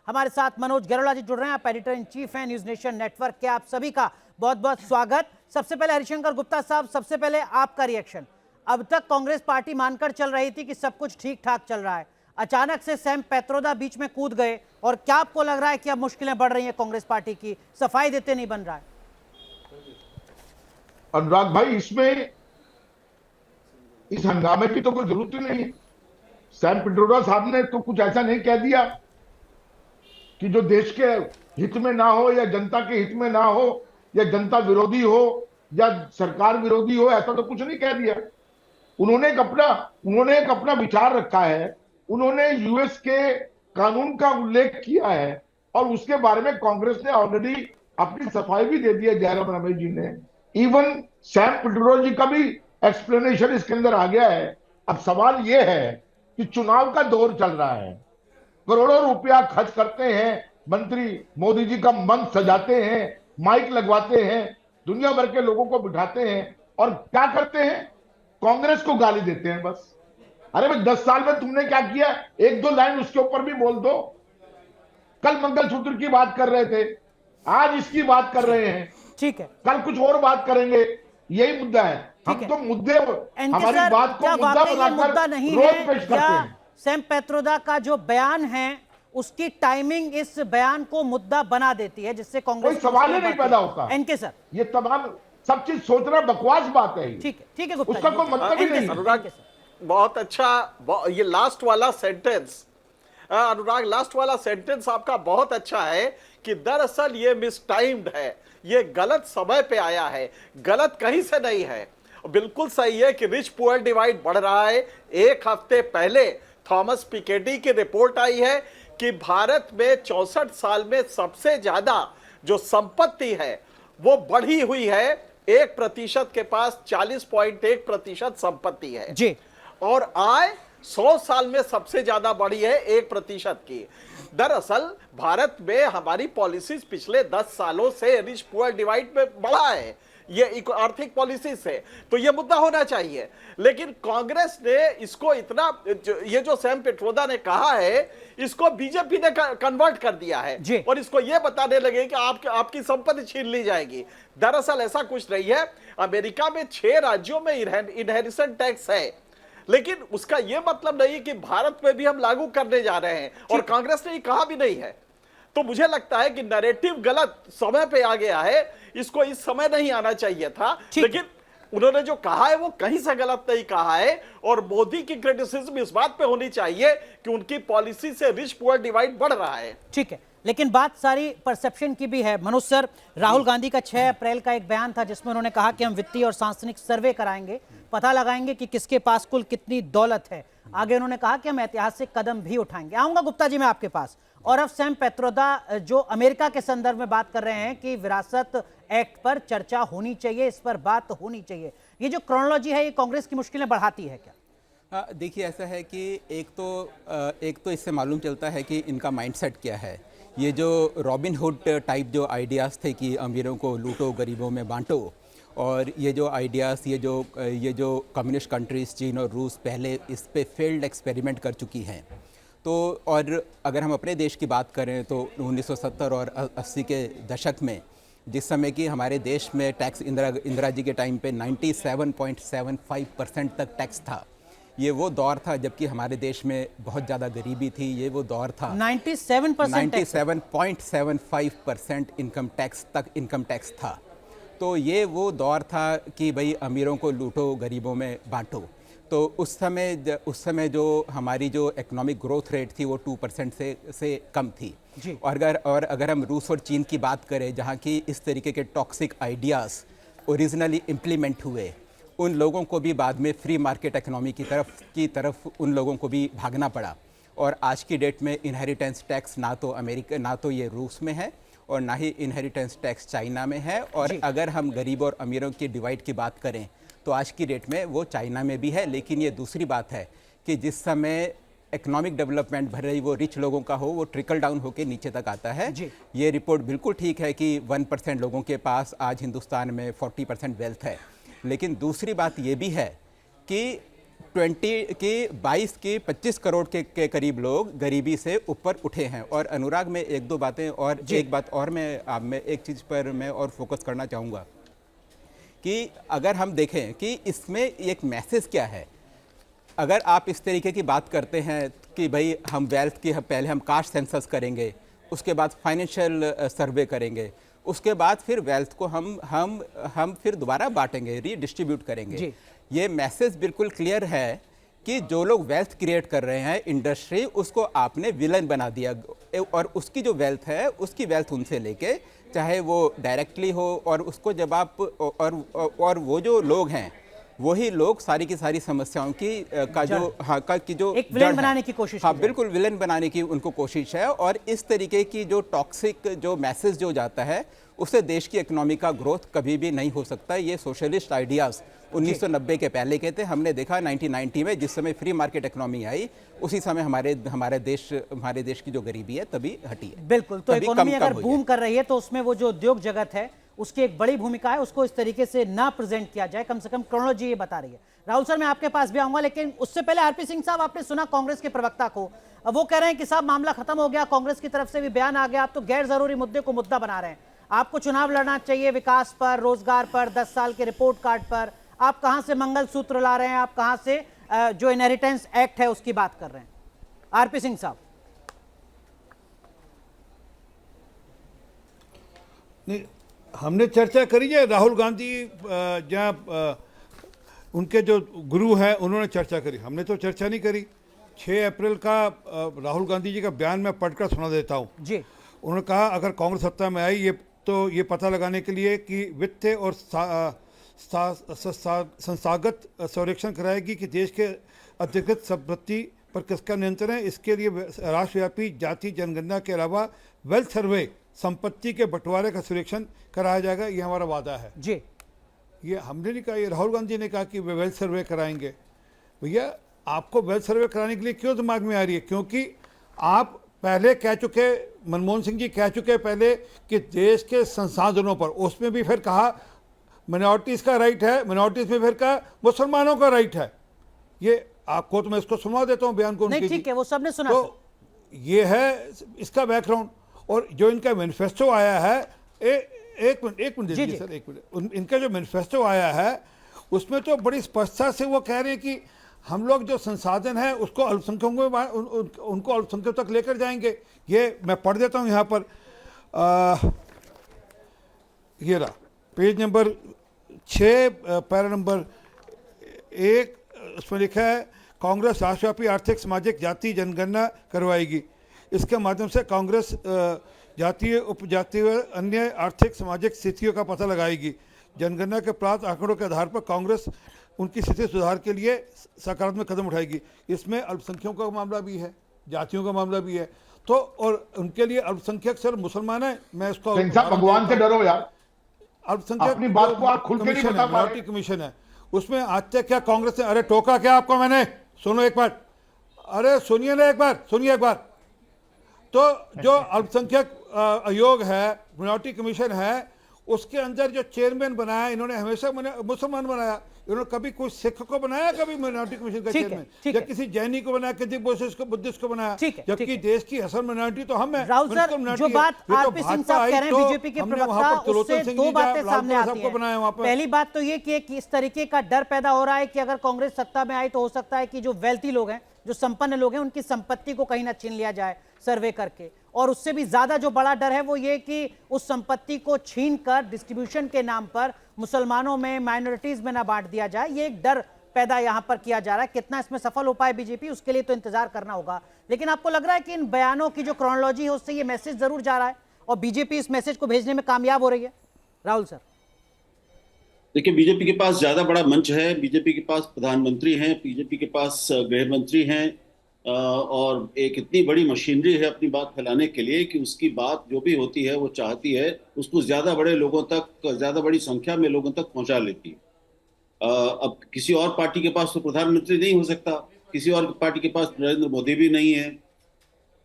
हमारे साथ मनोज गैरोला जी जुड़ रहे हैं। आप एडिटर इन चीफ हैं न्यूज नेशन नेटवर्क के। आप सभी का बहुत बहुत स्वागत। सबसे पहले हरिशंकर गुप्ता साहब, सबसे पहले आपका रिएक्शन। अब तक कांग्रेस पार्टी मानकर चल रही थी कि सब कुछ ठीक ठाक चल रहा है, अचानक से सैम पैत्रोदा बीच में कूद गए, और क्या आपको लग रहा है कि अब मुश्किलें बढ़ रही हैं कांग्रेस पार्टी की, सफाई देते नहीं बन रहा है? अनुराग भाई, इसमें इस हंगामे की तो कोई जरूरत ही नहीं है। सैम पिट्रोडा साहब ने तो कुछ ऐसा नहीं कह दिया कि जो देश के हित में ना हो, या जनता के हित में ना हो, या जनता विरोधी हो, या सरकार विरोधी हो, ऐसा तो कुछ नहीं कह दिया। उन्होंने एक अपना विचार रखा है। उन्होंने यूएस के कानून का उल्लेख किया है, और उसके बारे में कांग्रेस ने ऑलरेडी अपनी सफाई भी दे दी है। जयराम रमेश जी ने, इवन सैम पिट्रोडा जी का भी एक्सप्लेनेशन इसके अंदर आ गया है। अब सवाल यह है कि चुनाव का दौर चल रहा है, करोड़ों रुपया खर्च करते हैं मंत्री, मोदी जी का मंच सजाते हैं, माइक लगवाते हैं, दुनिया भर के लोगों को बिठाते हैं, और क्या करते हैं? कांग्रेस को गाली देते हैं बस। अरे भाई, 10 साल में तुमने क्या किया? एक दो लाइन उसके ऊपर भी बोल दो। कल मंगलसूत्र की बात कर रहे थे, आज इसकी बात कर रहे हैं, ठीक है, कल कुछ और बात करेंगे। यही मुद्दा है। हम तो मुद्दे, हमारी बात को मुद्दा बनाकर रोज पेश करते हैं। सैम पैत्रोदा का जो बयान है उसकी टाइमिंग इस बयान को मुद्दा बना देती है, जिससे कांग्रेस कोई सवाल ही नहीं पैदा होता। एनके सर, ये तमाम सब चीज सोचना बकवास बात है। ठीक है गुप्ता, उसका कोई मतलब ही नहीं। अनुराग, बहुत अच्छा, ये लास्ट वाला सेंटेंस, अनुराग, लास्ट वाला सेंटेंस आपका बहुत अच्छा है कि दरअसल ये मिसटाइम्ड है, ये गलत समय पे आया है, गलत कहीं से नहीं है। बिल्कुल सही है कि रिच पुअर डिवाइड बढ़ रहा है। एक हफ्ते पहले थॉमस पिकेटी की रिपोर्ट आई है कि भारत में 64 साल में सबसे ज्यादा जो संपत्ति है वो बढ़ी हुई है। 1% के पास 40.1% संपत्ति है जी, और आय 100 साल में सबसे ज्यादा बढ़ी है 1% की। दरअसल भारत में हमारी पॉलिसीज पिछले 10 सालों से रिच पुअर डिवाइड में बढ़ा है, ये आर्थिक पॉलिसी से, तो ये मुद्दा होना चाहिए। लेकिन कांग्रेस ने इसको इतना, ये जो सैम पिट्रोदा ने कहा है, इसको बीजेपी ने कन्वर्ट कर दिया है और इसको ये बताने लगे कि आपकी संपत्ति छीन ली जाएगी। दरअसल ऐसा कुछ नहीं है। अमेरिका में 6 राज्यों में इनहेरिटेंस टैक्स है, लेकिन उसका यह मतलब नहीं कि भारत में भी हम लागू करने जा रहे हैं, और कांग्रेस ने ये कहा भी नहीं है। तो मुझे लगता है कि नैरेटिव गलत समय पे आ गया है, इसको इस समय नहीं आना चाहिए था। लेकिन उन्होंने जो कहा है वो कहीं से गलत नहीं कहा है, और मोदी की क्रिटिसिज्म इस बात पे होनी चाहिए कि उनकी पॉलिसी से रिच पुअर डिवाइड बढ़ रहा है। ठीक है, लेकिन बात सारी परसेप्शन की भी है। मनोज सर, राहुल गांधी का 6 अप्रैल का एक बयान था जिसमें उन्होंने कहा कि हम वित्तीय और सांसनिक सर्वे कराएंगे, पता लगाएंगे कि किसके पास कुल कितनी दौलत है। आगे उन्होंने कहा कि हम ऐतिहासिक कदम भी उठाएंगे। आऊंगा गुप्ता जी मैं आपके पास। और अब सैम पैत्रोदा जो अमेरिका के संदर्भ में बात कर रहे हैं कि विरासत एक्ट पर चर्चा होनी चाहिए, इस पर बात होनी चाहिए, ये जो क्रोनोलॉजी है ये कांग्रेस की मुश्किलें बढ़ाती है क्या? देखिए, ऐसा है कि एक तो इससे मालूम चलता है कि इनका माइंडसेट क्या है। ये जो रॉबिन हुड टाइप जो आइडियाज़ थे कि अमीरों को लूटो, गरीबों में बांटो, और ये जो आइडियाज़, ये जो कम्युनिस्ट कंट्रीज़ चीन और रूस पहले इस पे फेल्ड एक्सपेरिमेंट कर चुकी हैं। तो और अगर हम अपने देश की बात करें तो 1970 और 80 के दशक में, जिस समय कि हमारे देश में टैक्स इंदिरा जी के टाइम पे 97.75% तक टैक्स था। ये वो दौर था जबकि हमारे देश में बहुत ज़्यादा गरीबी थी। ये वो दौर था 97.75% इनकम टैक्स था। तो ये वो दौर था कि भाई अमीरों को लूटो, गरीबों में बांटो। तो उस समय जो हमारी जो इकोनॉमिक ग्रोथ रेट थी वो 2% से कम थी। और अगर हम रूस और चीन की बात करें, जहाँ की इस तरीके के टॉक्सिक आइडियाज़ ओरिजिनली इम्प्लीमेंट हुए, उन लोगों को भी बाद में फ्री मार्केट इकोनॉमी की तरफ उन लोगों को भी भागना पड़ा। और आज की डेट में इनहेरिटेंस टैक्स ना तो ये रूस में है, और ना ही इनहेरिटेंस टैक्स चाइना में है। और अगर हम गरीब और अमीरों की डिवाइड की बात करें तो आज की डेट में वो चाइना में भी है। लेकिन ये दूसरी बात है कि जिस समय इकोनॉमिक डेवलपमेंट भर रही वो रिच लोगों का हो, वो ट्रिकल डाउन होकर नीचे तक आता है। ये रिपोर्ट बिल्कुल ठीक है कि 1% लोगों के पास आज हिंदुस्तान में 40% वेल्थ है। लेकिन दूसरी बात ये भी है कि 22 की 25 करोड़ के करीब लोग गरीबी से ऊपर उठे हैं। और अनुराग में एक दो बातें और एक बात और मैं एक चीज़ पर मैं और फोकस करना चाहूँगा कि अगर हम देखें कि इसमें एक मैसेज क्या है। अगर आप इस तरीके की बात करते हैं कि भाई हम वेल्थ की पहले हम कास्ट सेंसस करेंगे, उसके बाद फाइनेंशियल सर्वे करेंगे, उसके बाद फिर वेल्थ को हम फिर दोबारा बांटेंगे, रीडिस्ट्रीब्यूट करेंगे। ये मैसेज बिल्कुल क्लियर है कि जो लोग वेल्थ क्रिएट कर रहे हैं इंडस्ट्री, उसको आपने विलन बना दिया और उसकी जो वेल्थ है उसकी वेल्थ उनसे लेके, चाहे वो डायरेक्टली हो, और उसको जब आप और वो जो लोग हैं वही लोग सारी की सारी समस्याओं की जो एक विलेन बनाने की कोशिश। हाँ, बिल्कुल विलेन बनाने की उनको कोशिश है। और इस तरीके की जो टॉक्सिक जो मैसेज जो जाता है उससे देश की इकोनॉमी का ग्रोथ कभी भी नहीं हो सकता। ये सोशलिस्ट आइडियाज़ 1990 के पहले के थे। हमने देखा 1990 में जिस समय फ्री मार्केट इकोनॉमी आई, उसी समय हमारे देश की जो गरीबी है तभी हटी है। बिल्कुल। तो इकोनॉमी अगर बूम कर रही है तो उसमें वो जो उद्योग जगत है उसकी एक बड़ी भूमिका है, उसको इस तरीके से ना प्रेजेंट किया जाए, कम से कम क्रोनोलॉजी ये बता रही है। राहुल सर, मैं आपके पास भी आऊंगा, लेकिन उससे पहले आरपी सिंह साहब, आपने सुना कांग्रेस के प्रवक्ता को, अब वो कह रहे हैं कि साहब मामला खत्म हो गया, कांग्रेस की तरफ से भी बयान आ गया, आप तो गैर जरूरी मुद्दे को मुद्दा बना रहे हैं। आपको चुनाव लड़ना चाहिए विकास पर, रोजगार पर, 10 साल के रिपोर्ट कार्ड पर। आप कहां से मंगलसूत्र ला रहे हैं, आप कहां से जो इनहेरिटेंस एक्ट है उसकी बात कर रहे हैं? आरपी सिंह साहब। नहीं, हमने चर्चा करी है। राहुल गांधी जहाँ उनके जो गुरु हैं उन्होंने चर्चा करी, हमने तो चर्चा नहीं करी। 6 अप्रैल का राहुल गांधी जी का बयान मैं पढ़कर सुना देता हूँ जी। उन्होंने कहा अगर कांग्रेस सत्ता में आई ये पता लगाने के लिए कि वित्तीय और संस्थागत सर्वेक्षण कराएगी कि देश के अधिकृत संपत्ति पर किसका नियंत्रण है। इसके लिए राष्ट्रव्यापी जाति जनगणना के अलावा वेल्थ सर्वे, संपत्ति के बंटवारे का सर्वेक्षण कराया जाएगा। ये हमारा वादा है जी। ये हमने नहीं कहा, ये राहुल गांधी ने कहा कि वे वेल्थ सर्वे कराएंगे। भैया, आपको वेल्थ सर्वे कराने के लिए क्यों दिमाग में आ रही है? क्योंकि आप पहले कह चुके, मनमोहन सिंह जी कह चुके पहले कि देश के संसाधनों पर, उसमें भी फिर कहा मिनॉरिटीज़ का राइट है, मिनॉरिटीज़ में फिर कहा मुसलमानों का राइट है। ये आपको तो मैं इसको सुना देता हूँ बयान को। नहीं, ठीक है, वो सबने सुना। तो ये है इसका बैकग्राउंड। और जो इनका मैनिफेस्टो आया है, एक मिनट दीजिए सर, एक मिनट। इनका जो मैनिफेस्टो आया है उसमें तो बड़ी स्पष्टता से वो कह रहे हैं कि हम लोग जो संसाधन है उसको अल्पसंख्यकों में उनको अल्पसंख्यकों तक लेकर जाएंगे। ये मैं पढ़ देता हूँ यहाँ पर, ये रहा पेज नंबर 6 पैरा नंबर 1, उसमें लिखा है कांग्रेस राष्ट्रव्यापी आर्थिक सामाजिक जाति जनगणना करवाएगी। इसके माध्यम से कांग्रेस जातीय उपजातीय व अन्य आर्थिक सामाजिक स्थितियों का पता लगाएगी। जनगणना के प्राप्त आंकड़ों के आधार पर कांग्रेस उनकी स्थिति सुधार के लिए सकारात्मक कदम उठाएगी। इसमें अल्पसंख्यकों का मामला भी है, जातियों का मामला भी है। तो और उनके लिए अल्पसंख्यक सर मुसलमान है, मैं इसको भगवान से डरो यार। अल्पसंख्यक अपनी बात को आप खुल के नहीं बता पा रहे। कमीशन है, उसमें आज तक क्या कांग्रेस ने, अरे टोका क्या आपको मैंने? सुनो एक बार, अरे सुनिए ना एक बार, सुनिए एक बार। तो जो अल्पसंख्यक आयोग है, मिनॉरिटी कमीशन है, उसके अंदर जो चेयरमैन बनाया इन्होंने हमेशा मुसलमान बनाया। इन्होंने कभी कोई सिख को बनाया, कभी मिनॉरिटी कमीशन का चेयरमैन, या किसी जैनी को बनाया, किसी बुद्धिस्ट को बनाया, जबकि देश की असल मिनॉरिटी तो हम है। राहुल सर, जो बात आरपी सिंह साहब कह रहे हैं बीजेपी के प्रवक्ता, उससे 2 बातें सामने आती हैं। पहली बात तो ये कि इस तरीके का डर पैदा हो रहा है कि अगर कांग्रेस सत्ता में आए तो हो सकता है कि जो वेल्थी लोग हैं, जो संपन्न लोग हैं, उनकी संपत्ति को कहीं ना छीन लिया जाए सर्वे करके। और उससे भी ज्यादा जो बड़ा डर है वो ये कि उस संपत्ति को छीनकर डिस्ट्रीब्यूशन के नाम पर मुसलमानों में, माइनॉरिटीज में ना बांट दिया जाए। ये एक डर पैदा यहां पर किया जा रहा है। कितना इसमें सफल हो पाए बीजेपी, उसके लिए तो इंतजार करना होगा। लेकिन आपको लग रहा है कि इन बयानों की जो क्रोनोलॉजी है उससे ये मैसेज जरूर जा रहा है और बीजेपी इस मैसेज को भेजने में कामयाब हो रही है? राहुल सर, देखिए, बीजेपी के पास ज्यादा बड़ा मंच है, बीजेपी के पास प्रधानमंत्री हैं, बीजेपी के पास गृह मंत्री हैं, और एक इतनी बड़ी मशीनरी है अपनी बात फैलाने के लिए कि उसकी बात जो भी होती है वो चाहती है उसको ज्यादा बड़े लोगों तक, ज्यादा बड़ी संख्या में लोगों तक पहुंचा लेती है। अब किसी और पार्टी के पास तो प्रधानमंत्री नहीं हो सकता, किसी और पार्टी के पास नरेंद्र मोदी भी नहीं है।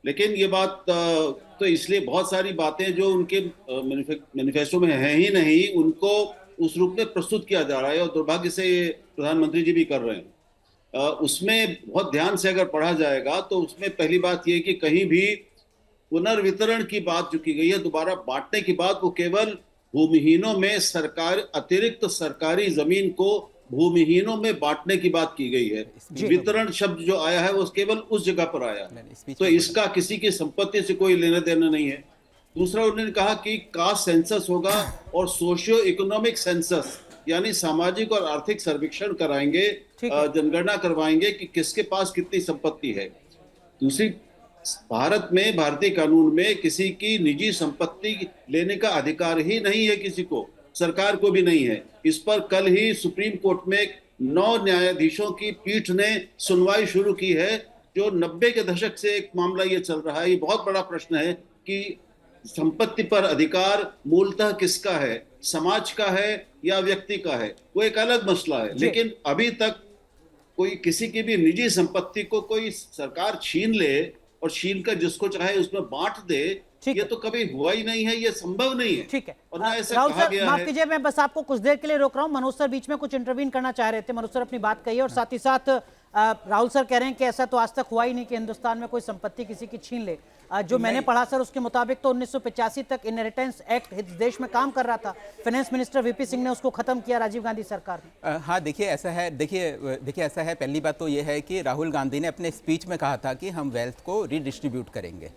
लेकिन ये बात तो इसलिए बहुत सारी बातें जो उनके मैनिफेस्टो में है ही नहीं, उनको उस रूप में प्रस्तुत किया जा रहा है, और दुर्भाग्य से ये प्रधानमंत्री जी भी कर रहे हैं। उसमें बहुत ध्यान से अगर पढ़ा जाएगा तो उसमें पहली बात यह कि कहीं भी पुनर्वितरण की बात जो की गई है, दोबारा बांटने की बात, वो केवल भूमिहीनों में सरकार अतिरिक्त सरकारी जमीन को भूमिहीनों में बांटने की बात की गई है। वितरण शब्द जो आया है वो केवल उस जगह पर आया है, तो इसका किसी की संपत्ति से कोई लेना देना नहीं है। दूसरा, उन्होंने कहा कि कास्ट सेंसस होगा और सोशियो इकोनॉमिक सेंसस, यानी सामाजिक और आर्थिक सर्वेक्षण कराएंगे, जनगणना करवाएंगे कि किसके पास कितनी संपत्ति है। दूसरी, भारत में भारतीय कानून में किसी की निजी संपत्ति लेने का अधिकार ही नहीं है, किसी को, सरकार को भी नहीं है। इस पर कल ही सुप्रीम कोर्ट में 9 न्यायाधीशों की पीठ ने सुनवाई शुरू की है। जो 90 के दशक से एक मामला ये चल रहा है। ये बहुत बड़ा प्रश्न है कि संपत्ति पर अधिकार मूलतः किसका है, समाज का है या व्यक्ति का है, वो एक अलग मसला है। लेकिन अभी तक कोई किसी की भी निजी संपत्ति को कोई सरकार छीन ले और छीन कर जिसको चाहे उसमें बांट दे, ये तो कभी हुआ ही नहीं है, ये संभव नहीं है। ठीक है, और ना ऐसा राहुल कहा सर, गया माफ है। कीजिए, मैं बस आपको कुछ देर के लिए रोक रहा हूं। मनोज सर बीच में कुछ इंटरवीन करना चाह रहे थे। मनोज सर अपनी बात कही, और साथ ही साथ राहुल सर कह रहे हैं कि ऐसा तो आज तक हुआ ही नहीं कि हिंदुस्तान में कोई संपत्ति किसी की छीन ले। जो मैंने पढ़ा सर, उसके मुताबिक तो 1985 तक इनहेरिटेंस एक्ट इस देश में काम कर रहा था। फाइनेंस मिनिस्टर वीपी सिंह ने उसको खत्म किया राजीव गांधी सरकार ने। हाँ, देखिए ऐसा है, देखिए ऐसा है, पहली बात तो ये है कि राहुल गांधी ने अपने स्पीच में कहा था कि हम वेल्थ को रीडिस्ट्रीब्यूट करेंगे,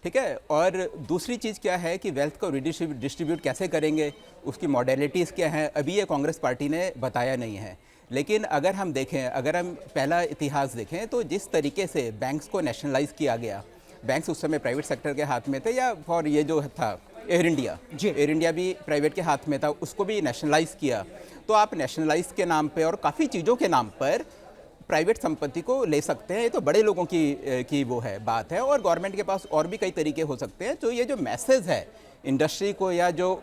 ठीक है। और दूसरी चीज़ क्या है कि वेल्थ को डिस्ट्रीब्यूट कैसे करेंगे, उसकी मॉडलिटीज़ क्या हैं, अभी ये कांग्रेस पार्टी ने बताया नहीं है। लेकिन अगर हम देखें, अगर हम पहला इतिहास देखें, तो जिस तरीके से बैंक्स को नेशनलाइज किया गया, बैंक्स उस समय प्राइवेट सेक्टर के हाथ में थे, या और ये जो था एयर इंडिया भी प्राइवेट के हाथ में था, उसको भी नेशनलाइज किया। तो आप नेशनलाइज के नाम पे और काफ़ी चीज़ों के नाम पर प्राइवेट संपत्ति को ले सकते हैं। ये तो बड़े लोगों की वो है बात है, और गवर्नमेंट के पास और भी कई तरीके हो सकते हैं। तो ये जो मैसेज है इंडस्ट्री को, या जो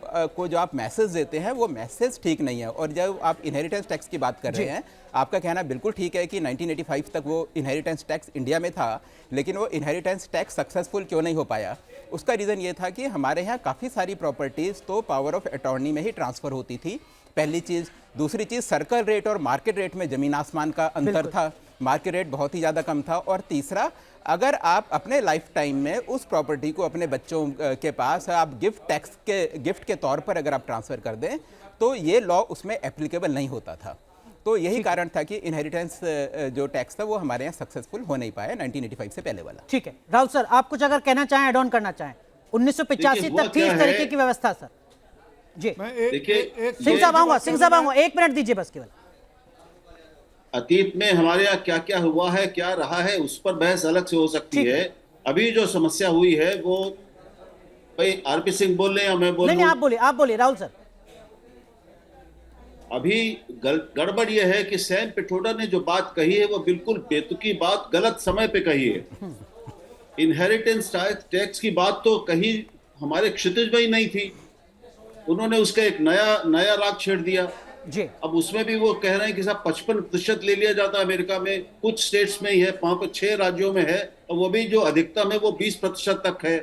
आप मैसेज देते हैं, वो मैसेज ठीक नहीं है। और जब आप इनहेरिटेंस टैक्स की बात कर रहे हैं, आपका कहना बिल्कुल ठीक है कि 1985 तक वो इनहेरिटेंस टैक्स इंडिया में था, लेकिन वो इनहेरिटेंस टैक्स सक्सेसफुल क्यों नहीं हो पाया? उसका रीज़न ये था कि हमारे यहाँ काफ़ी सारी प्रॉपर्टीज़ तो पावर ऑफ अटॉर्नी में ही ट्रांसफ़र होती थी, पहली चीज़। दूसरी चीज़, सर्कल रेट और मार्केट रेट में ज़मीन आसमान का अंतर था, मार्केट रेट बहुत ही ज़्यादा कम था। और तीसरा, अगर आप अपने लाइफ टाइम में उस प्रॉपर्टी को अपने बच्चों के पास आप गिफ्ट के तौर पर अगर आप ट्रांसफ़र कर दें, तो ये लॉ उसमें एप्लीकेबल नहीं होता था। तो यही कारण था कि इनहेरिटेंस जो टैक्स था वो हमारे यहाँ सक्सेसफुल हो नहीं पाया 1985 से पहले वाला। ठीक है, राहुल सर, आप कुछ अगर कहना चाहें, एड ऑन करना चाहें। 1985 तक थी इस तरीके की व्यवस्था सर। जी सिंह साहब आऊंगा, 1 मिनट दीजिए बस केवल। अतीत में हमारे यहाँ क्या क्या हुआ है, क्या रहा है, उस पर बहस अलग से हो सकती है। अभी जो समस्या हुई है वो, भाई आरपी सिंह बोल रहे हैं या मैं बोल? नहीं, आप बोलिए राहुल सर। अभी गड़बड़ यह है कि सैम पिट्रोडा ने जो बात कही है वो बिल्कुल बेतुकी बात, गलत समय पे कही है। इनहेरिटेंस टैक्स की बात तो कहीं हमारे क्षितिज में ही नहीं थी, उन्होंने उसका एक नया राग छेड़ दिया जी। अब उसमें भी वो कह रहे हैं कि साहब 55% ले लिया जाता है अमेरिका में, कुछ स्टेट्स में ही है, 6 राज्यों में है, और वो भी जो अधिकतम है वो 20% तक है।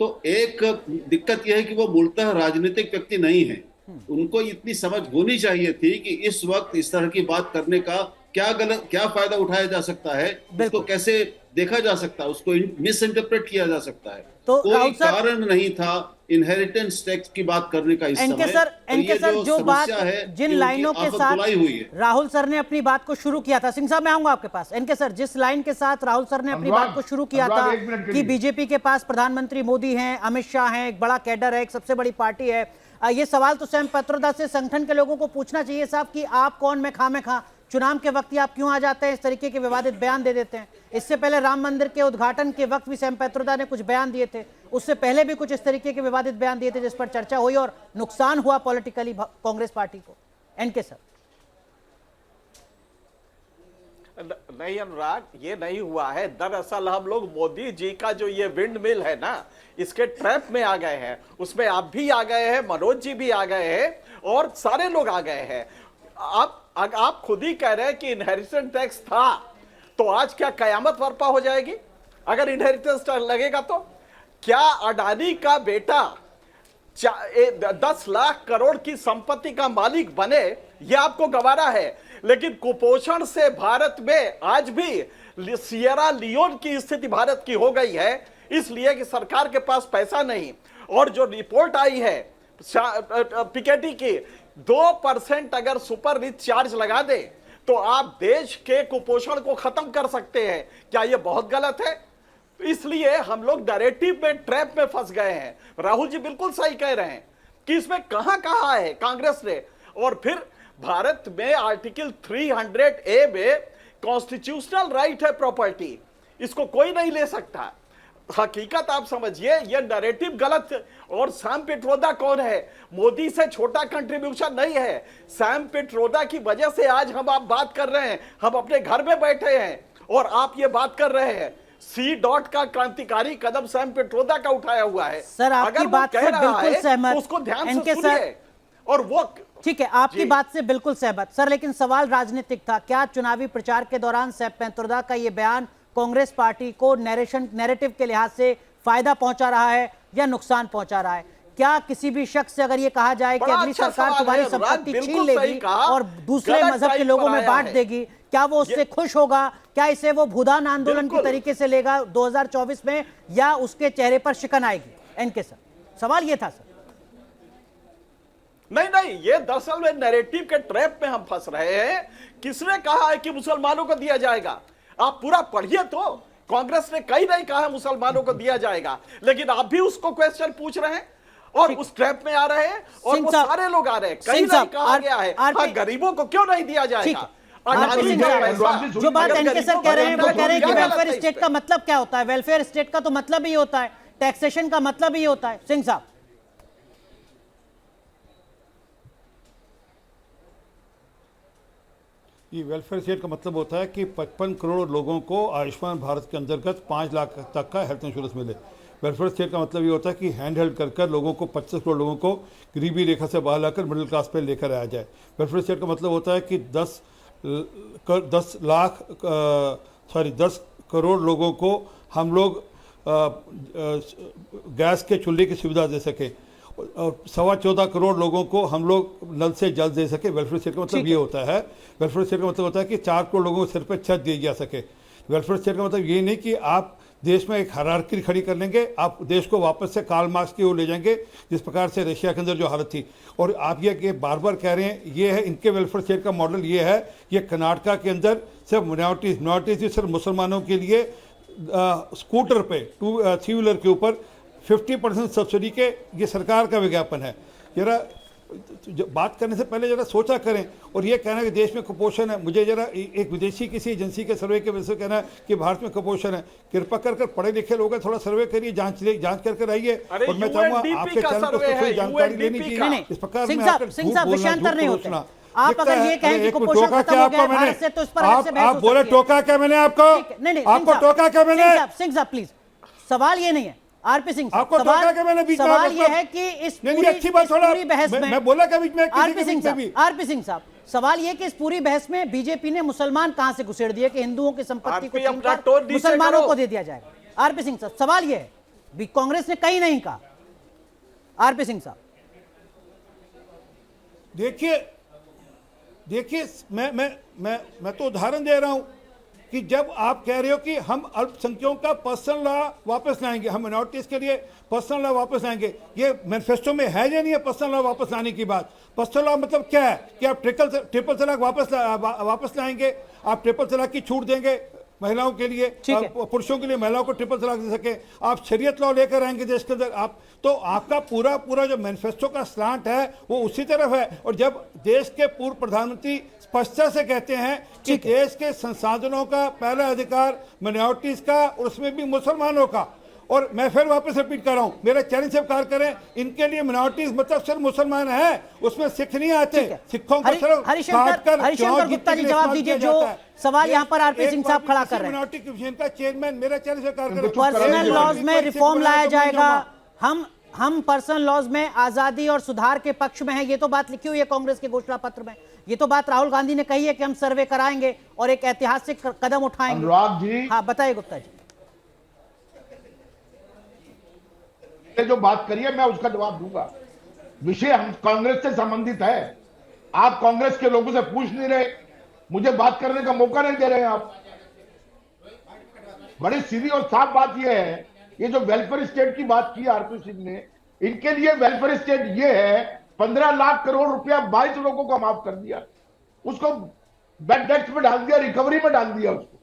तो एक दिक्कत यह है कि वो मूलतः राजनीतिक व्यक्ति नहीं है। उनको इतनी समझ होनी चाहिए थी कि इस वक्त इस तरह की बात करने का क्या फायदा उठाया जा सकता है, उसको कैसे देखा जा सकता है, उसको मिस इंटरप्रेट किया जा सकता है। तो कोई कारण नहीं था इनहेरिटेंस टैक्स की बात करने का इस समय। एनके सर, जो बात जिन लाइनों के साथ राहुल सर ने अपनी बात को शुरू किया था, सिंह साहब मैं आऊंगा आपके पास। एनके सर, जिस लाइन के साथ राहुल सर ने अपनी बात को शुरू किया था कि बीजेपी के पास प्रधानमंत्री मोदी हैं, अमित शाह हैं, एक बड़ा कैडर है, एक सबसे बड़ी पार्टी है, ये सवाल तो सैम पित्रोदा से संगठन के लोगों को पूछना चाहिए साहब कि आप कौन मैं खा चुनाव के वक्त ही आप क्यों आ जाते हैं, इस तरीके के विवादित बयान दे देते हैं। इससे पहले राम मंदिर के उद्घाटन के वक्त भी सैम पित्रोदा ने कुछ बयान दिए थे, उससे पहले भी कुछ इस तरीके के विवादित बयान दिए थे जिस पर चर्चा हुई और नुकसान हुआ पॉलिटिकली कांग्रेस पार्टी को। N K sir. नहीं अनुराग, ये नहीं हुआ है। दरअसल हम लोग मोदी जी का जो ये विंड मिल है ना, इसके ट्रैप में आ गए हैं। उसमें आप भी आ गए हैं, मनोज जी भी आ गए हैं, और सारे लोग आ गए हैं। आप खुद ही कह रहे हैं कि इनहेरिटेंस टैक्स था, तो आज क्या कयामत बर्पा हो जाएगी अगर इनहेरिटेंस टैक्स लगेगा? तो क्या अडानी का बेटा 10 लाख करोड़ की संपत्ति का मालिक बने, यह आपको गवारा है। लेकिन कुपोषण से भारत में आज भी सियरा लियोन की स्थिति भारत की हो गई है, इसलिए कि सरकार के पास पैसा नहीं। और जो रिपोर्ट आई है पिकेटी की, 2% अगर सुपर रिच चार्ज लगा दे तो आप देश के कुपोषण को खत्म कर सकते हैं। क्या यह बहुत गलत है? इसलिए हम लोग नैरेटिव में, ट्रैप में फंस गए हैं। राहुल जी बिल्कुल सही कह रहे हैं कि इसमें कहां कहा है कांग्रेस ने। और फिर भारत में आर्टिकल 300A में कॉन्स्टिट्यूशनल राइट है प्रॉपर्टी, इसको कोई नहीं ले सकता। हकीकत आप समझिए, यह नैरेटिव गलत है। और सैम पिट्रोदा कौन है? मोदी से छोटा कंट्रीब्यूशन नहीं है। सैम पिट्रोदा की वजह से आज हम आप बात कर रहे हैं, हम अपने घर में बैठे हैं और आप ये बात कर रहे हैं। सी डॉट का क्रांतिकारी कदम सैम पिट्रोदा का उठाया हुआ है। सर, आपकी अगर वो बात कह से रहा बिल्कुल है, सहमत। तो उसको ध्यान से इनके सुनिए। और वो ठीक है, आपकी जी। बात से बिल्कुल सहमत सर, लेकिन सवाल राजनीतिक था। क्या चुनावी प्रचार के दौरान सैम पित्रोदा का यह बयान कांग्रेस पार्टी को नैरेटिव के लिहाज से फायदा पहुंचा रहा है या नुकसान पहुंचा रहा है? क्या किसी भी शख्स से अगर ये कहा जाए कि बड़ा अगली अच्छा सरकार सवाल तुम्हारी है, संपत्ति बिल्कुल छीन सही लेगी कहा। और दूसरे गलत मजहब के टाइप लोगों पर में आया बांट है। देगी, क्या वो उससे खुश होगा? क्या इसे वो भूदान आंदोलन की बिल्कुल। तरीके से लेगा 2024 में, या उसके चेहरे पर शिकन आएगी? एनके सर, सवाल ये था सर। नहीं, ये दरअसल में नैरेटिव के ट्रैप में हम फंस रहे हैं। किसने कहा है कि मुसलमानों को दिया जाएगा? आप पूरा पढ़िए तो। कांग्रेस ने कहीं नहीं कहा मुसलमानों को दिया जाएगा, लेकिन आप भी उसको क्वेश्चन पूछ रहे हैं और उस ट्रैप में आ रहे हैं। और सिंह वो साहब, सारे लोग आ रहे हैं, कहीं सिंह नहीं साहब, कहा गया है हाँ, गरीबों को क्यों नहीं दिया ठीक जाएगा। है। अडानी सिंह का साहब, पैसा- जो बात अगर एनके सर गरीबों कह रहे हैं, को वो देना कह रहे हैं कि क्या गलत वेलफेयर है इस स्टेट पे? का मतलब क्या होता है? वेलफेयर स्टेट का तो मतलब ही होता है, टैक्सेशन का मतलब ही होता है। सिंह साहब, ये वेलफेयर स्टेट का मतलब होता है कि 55 करोड़ लोगों को आयुष्मान भारत के अंतर्गत 5 लाख तक का हेल्थ इंश्योरेंस मिले। वेलफेयर स्टेट का मतलब ये होता है कि हैंड हेल्ड कर कर लोगों को 25 करोड़ लोगों को गरीबी रेखा से बाहर लाकर मिडिल क्लास पे लेकर आया जाए। वेलफेयर स्टेट का मतलब होता है कि 10 करोड़ लोगों को हम लोग गैस के चूल्हे की सुविधा दे सके और 14.25 करोड़ लोगों को हम लोग नल से जल दे सके। वेलफेयर स्टेट का मतलब ये होता है। वेलफेयर स्टेट का मतलब होता है कि 4 करोड़ लोगों को सिर पर छत दी जा सके। वेलफेयर स्टेट का मतलब ये नहीं कि आप देश में एक हायरार्की खड़ी कर लेंगे, आप देश को वापस से कार्ल मार्क्स की ओर ले जाएंगे, जिस प्रकार से रशिया के अंदर जो हालत थी। और आप ये बार बार कह रहे हैं, ये है इनके वेलफेयर स्टेट का मॉडल। ये है, ये कर्नाटका के अंदर सिर्फ मिनॉरिटीज सिर्फ मुसलमानों के लिए स्कूटर पे 3 व्हीलर के ऊपर 50% सब्सिडी के, ये सरकार का विज्ञापन है। जरा बात करने से पहले जरा सोचा करें। और ये कहना कि देश में कुपोषण है, मुझे जरा एक विदेशी किसी एजेंसी के सर्वे के वजह से कहना है कि भारत में कुपोषण है। कृपा कर पढ़े लिखे लोग हैं, थोड़ा सर्वे करिए, जांच कर कर आइए। अरे और मैं चाहूंगा UNDP आपके का चैनल सर्वे पर है, थोड़ी जानकारी लेनी UNDP चाहिए। का। नहीं, इस प्रकार सिंह में साहब, आकर सिंह झूठ साहब, बोलना, विषयांतर झूठ नहीं होते। परोसना। आप अगर ये कहें कि एक कुपोषण टोका खत्म क्या हो गया आपको मैंने? भारत से, तो इस पर आपसे बहस आप हो बोले सकती है। टोका क्या मैंने आपको? ठीक है, नहीं, आपको टोका क्या मैंने? सिंह साहब प्लीज, सवाल ये नहीं है। आरपी सिंह साहब, आपको टोका क्या मैंने बीच में? सवाल ये है कि इस अच्छी बात थोड़ा पूरी बहस में मैं बोला क्या बीच में? आरपी सिंह साहब, सवाल ये कि इस पूरी बहस में बीजेपी ने मुसलमान कहां से घुसेड़ दिए कि हिंदुओं की संपत्ति को आरपी अपना छीनकर टोन नीचे मुसलमानों करो। को दे दिया जाएगा? आरपी सिंह साहब, सवाल ये है, कांग्रेस ने कहीं नहीं कहा। आरपी सिंह साहब, देखिए मैं तो उदाहरण दे रहा हूं कि जब आप कह रहे हो कि हम अल्पसंख्यकों का पर्सनल लॉ वापस लाएंगे, हम मिनॉरिटीज के लिए पर्सनल लॉ वापस लाएंगे, ये मैनिफेस्टो में है या नहीं है पर्सनल लॉ वापस लाने की बात? पर्सनल लॉ मतलब क्या है कि आप ट्रिपल तलाक वापस लाएंगे, आप ट्रिपल तलाक की छूट देंगे महिलाओं के लिए, पुरुषों के लिए महिलाओं को ट्रिपल तलाक दे सके, आप शरीयत लॉ लेकर आएंगे देश के अंदर। आप तो आपका पूरा जो मैनिफेस्टो का स्लांट है वो उसी तरफ है। और जब देश के पूर्व प्रधानमंत्री स्पष्टता से कहते हैं कि देश के संसाधनों का पहला अधिकार मिनॉरिटीज का और उसमें भी मुसलमानों का, और मैं फिर वापस रिपीट कर रहा हूं, मेरे चैलेंज से कार्य करें, इनके लिए मिनॉरिटीज मतलब सिर्फ मुसलमान है, उसमें सिख नहीं आते। सिखों को सिर्फ हरिशंकर गुप्ता जी जवाब दीजिए जो सवाल यहाँ पर आरपी सिंह साहब खड़ा कर रहे हैं। मिनॉरिटी कमीशन का चेयरमैन मेरा चैलेंज से कार्य करें। पर्सनल लॉज में रिफॉर्म लाया जाएगा, हम पर्सनल लॉज में आजादी और सुधार के पक्ष में हैं, ये तो बात लिखी हुई है कांग्रेस के घोषणा पत्र में। ये तो बात राहुल गांधी ने कही है कि हम सर्वे कराएंगे और एक ऐतिहासिक कदम उठाएंगे। अनुराग जी, हाँ बताइए गुप्ता जी। जो बात करी है मैं उसका जवाब दूंगा। विषय हम कांग्रेस से संबंधित है। आप कांग्रेस के लोगों से पूछ नहीं रहे, मुझे बात करने का मौका नहीं दे रहे हैं आप। बड़ी सीधी और साफ बात यह है, ये जो वेलफेयर स्टेट की बात की आरपी सिंह ने, इनके लिए वेलफेयर स्टेट ये है 15 लाख करोड़ रुपया 22 लोगों को माफ कर दिया, उसको बैड डेट्स में डाल दिया, रिकवरी में डाल दिया उसको,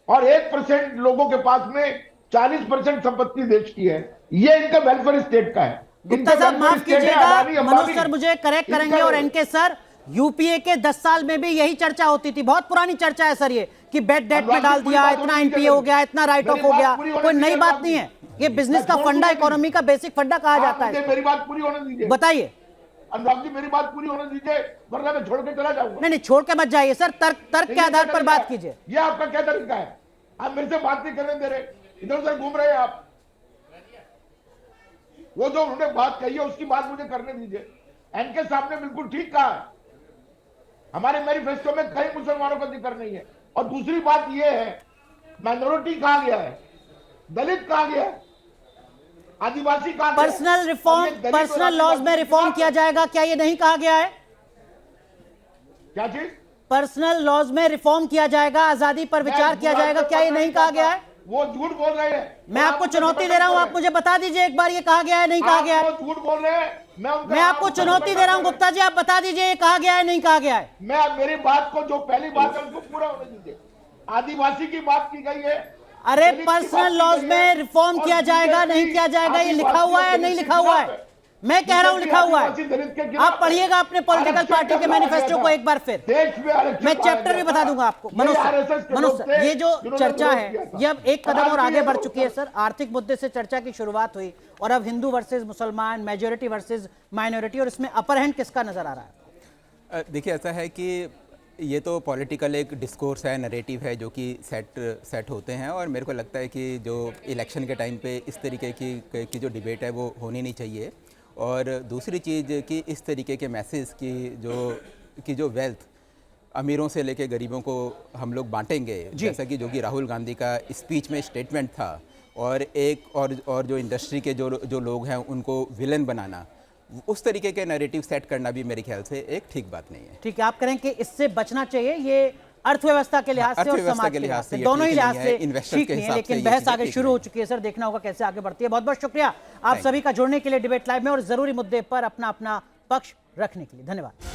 और 1% लोगों के पास में 40% संपत्ति देश की है। ये इनका वेलफेयर स्टेट का है। गुप्ता साहब माफ कीजिएगा, मनोज सर मुझे करेक्ट करेंगे, और एनके सर यूपीए के 10 साल में भी यही चर्चा होती थी, बहुत पुरानी चर्चा है सर ये, कि बेड डेट में डाल दिया, इतना एनपीए हो गया, इतना राइट ऑफ हो गया, कोई नई बात नहीं है। ये बिजनेस का फंडा, इकोनॉमी का बेसिक फंडा कहा जाता है। मेरी बात पूरी होने दीजिए, बताइए। अनुराग जी मेरी बात पूरी होने दीजिए, वरना मैं छोड़ के चला जाऊंगा। नहीं छोड़ के मत जाइए सर, तर्क के आधार पर बात कीजिए। ये आपका क्या तरीका है? आप मेरे से बात नहीं करने दे रहे, इधर उधर घूम रहे हैं आप। वो जो उन्होंने बात कही है उसकी बात मुझे करने दीजिए। एनके साहब ने बिल्कुल ठीक कहा है, हमारे मैनिफेस्टो में कई मुसलमानों का जिक्र नहीं है। और दूसरी बात यह है, माइनॉरिटी कहा गया है, दलित कहा गया है, आदिवासी कहा गया है। पर्सनल रिफॉर्म, पर्सनल लॉज में रिफॉर्म किया जाएगा, क्या ये नहीं कहा गया है? क्या चीज? पर्सनल लॉज में रिफॉर्म किया जाएगा, आजादी पर विचार किया जाएगा, क्या ये नहीं कहा गया है? वो झूठ बोल रहे हैं। मैं आपको चुनौती दे रहा हूं, आप मुझे बता दीजिए एक बार ये कहा गया है नहीं कहा गया है? वो झूठ बोल रहे हैं। मैं आपको चुनौती दे रहा हूं गुप्ता जी, आप बता दीजिए ये कहा गया है नहीं कहा गया है? मैं मेरी बात को, जो पहली बात है उसको पूरा होने दीजिए। आदिवासी की बात की गई है। अरे पर्सनल लॉज में रिफॉर्म किया जाएगा नहीं किया जाएगा, ये लिखा हुआ है नहीं लिखा हुआ है? मैं कह रहा हूं लिखा हुआ है। आप पढ़िएगा अपने पॉलिटिकल पार्टी के मैनिफेस्टो को एक बार फिर, मैं चैप्टर भी बता दूंगा आपको। मनोज सर, ये जो चर्चा है ये अब एक कदम और आगे बढ़ चुकी है सर। आर्थिक मुद्दे से चर्चा की शुरुआत हुई और अब हिंदू वर्सेस मुसलमान, मेजोरिटी वर्सेस माइनॉरिटी, और इसमें अपर हैंड किसका नजर आ रहा है? देखिए ऐसा है कि ये तो पॉलिटिकल एक डिस्कोर्स है, नरेटिव है जो कि सेट होते हैं, और मेरे को लगता है कि जो इलेक्शन के टाइम पे इस तरीके की जो डिबेट है वो होनी नहीं चाहिए। और दूसरी चीज़ कि इस तरीके के मैसेज की जो वेल्थ अमीरों से लेके गरीबों को हम लोग बांटेंगे, जैसा कि जो कि राहुल गांधी का स्पीच में स्टेटमेंट था, और जो इंडस्ट्री के जो लोग हैं उनको विलन बनाना, उस तरीके के नैरेटिव सेट करना भी मेरे ख्याल से एक ठीक बात नहीं है। ठीक है, आप करें कि इससे बचना चाहिए, ये अर्थव्यवस्था के लिहाज से और समाज के लिहाज से, दोनों ही लिहाज से ठीक नहीं है, लेकिन बहस आगे शुरू हो चुकी है सर, देखना होगा कैसे आगे बढ़ती है। बहुत बहुत शुक्रिया आप सभी का जुड़ने के लिए डिबेट लाइव में, और जरूरी मुद्दे पर अपना अपना पक्ष रखने के लिए धन्यवाद।